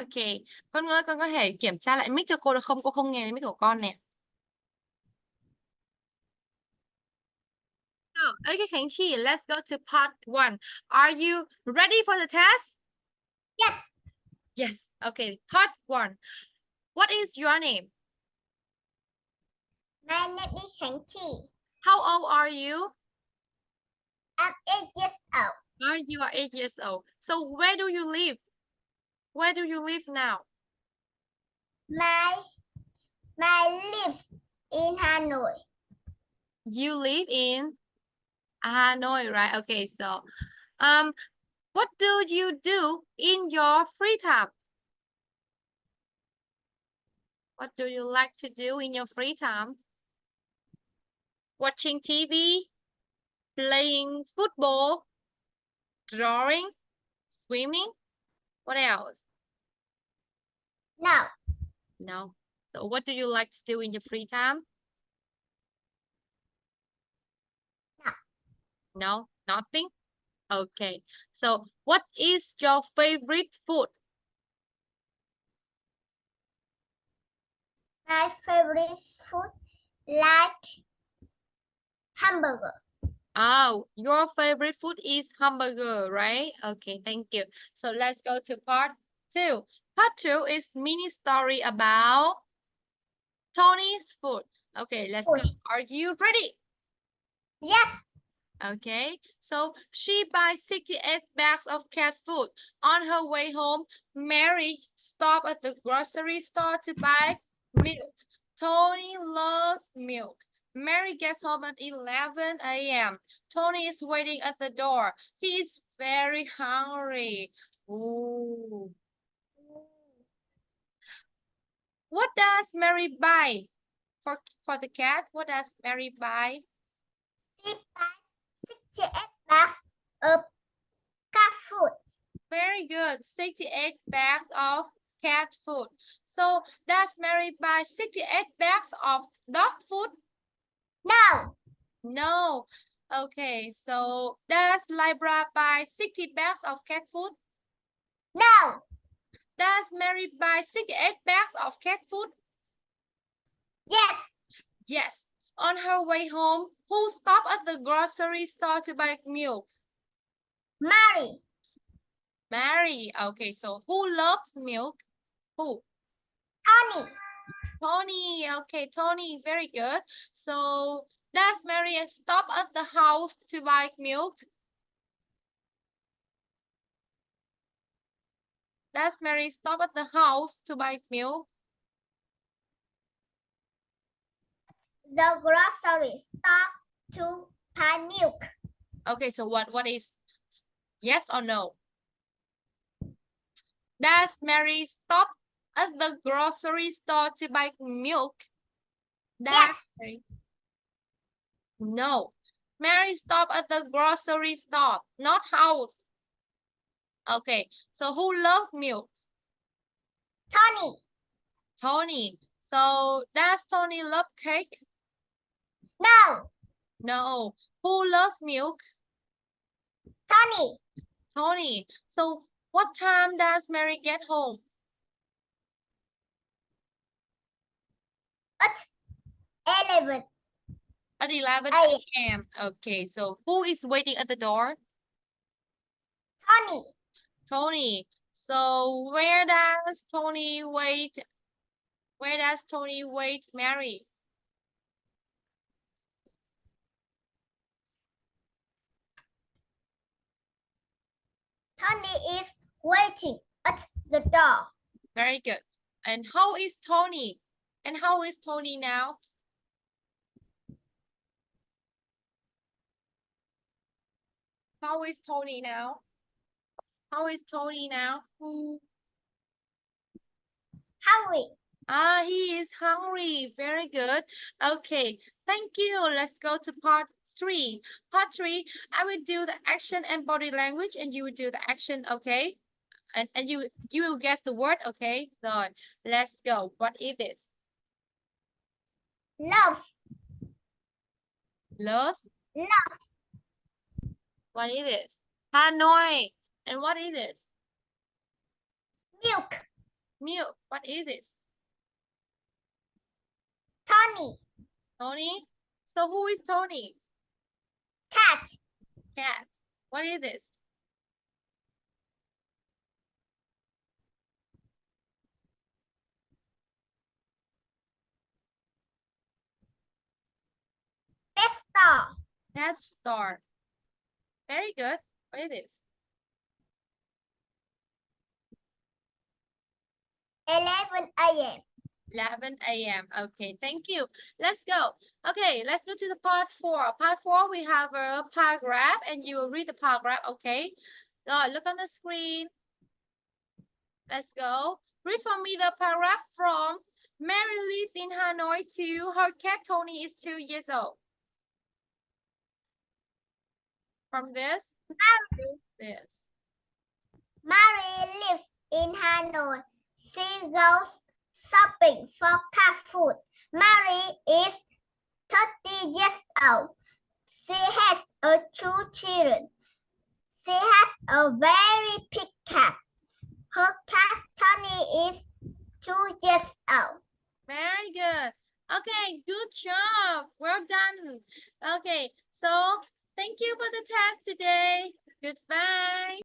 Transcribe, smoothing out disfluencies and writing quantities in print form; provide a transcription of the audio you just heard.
Ok, con ơi, con có thể kiểm tra lại mic cho cô được không? Cô không nghe mic của con nè. So, okay, Khánh Chi, let's go to part 1. Are you ready for the test? Yes. Yes. Okay, part 1. What is your name? My name is Khánh Chi. How old are you? I'm 8 years old. You are 8 years old. So where do you live? Where do you live now? My lives in Hanoi. You live in Hanoi, right? Okay, so um, what do you do in your free time? What do you like to do in your free time? Watching TV, playing football, drawing, swimming. What else? No. No. So what do you like to do in your free time? No. No, nothing. Okay. So what is your favorite food? My favorite food like hamburger. Oh, your favorite food is hamburger, right? Okay, thank you. So let's go to part 2. Part 2 is mini story about Tony's food. Okay, let's go. Are you ready? Yes. Okay, so she buys 68 bags of cat food. On her way home, Mary stopped at the grocery store to buy milk. Tony loves milk. Mary gets home at 11 a.m. Tony is waiting at the door. He is very hungry. Ooh. What does Mary buy for the cat? What does Mary buy? She buys 68 bags of cat food. Very good. 68 bags of cat food. So does Mary buy 68 bags of dog food? No. No. Okay, so does Libra buy 60 bags of cat food? No. Does Mary buy 68 bags of cat food? Yes. Yes. On her way home, who stopped at the grocery store to buy milk? Mary. Mary. Okay, so who loves milk? Who? Tony. Tony. Okay, Tony. Very good. So does Mary stop at the house to buy milk? Does Mary stop at the house to buy milk? The grocery store to buy milk. Okay, so what is yes or no? Does Mary stop at the grocery store to buy milk? Yes. Mary? No. Mary stopped at the grocery store, not house. Okay, so who loves milk? Tony. Tony. So does Tony love cake? No. No. Who loves milk? Tony. Tony. So what time does Mary get home? At 11 At 11 a.m. a.m. Okay, so who is waiting at the door? Tony. Tony. So where does Tony wait? Where does Tony wait Mary? Tony is waiting at the door. Very good. And how is Tony? And how is Tony now? How is Tony now? How is Tony now? Hungry. Ah, he is hungry. Very good. Okay, thank you. Let's go to part 3. Part 3, I will do the action and body language, and you will do the action, okay? And you will guess the word, okay? So let's go. What is this? Loves. Loves. Loves. What is this? Hanoi. And what is this? Milk. Milk. What is this? Tony. Tony. So who is Tony? Cat. Cat. What is this? Pet store. Pet store. Very good. What is this? 11 a.m. 11 a.m. Okay, thank you. Let's go. Okay, let's go to the part 4. Part 4, we have a paragraph and you will read the paragraph, okay? Rồi, look on the screen. Let's go. Read for me the paragraph from Mary lives in Hanoi to her cat Tony is 2 years old. From this, this. Mary lives in Hanoi. She goes shopping for cat food. Mary is 30 years old. She has 2 children. She has a very big cat. Her cat Tony is 2 years old. Very good. Okay, good job. Well done. Okay, so thank you for the test today. Goodbye.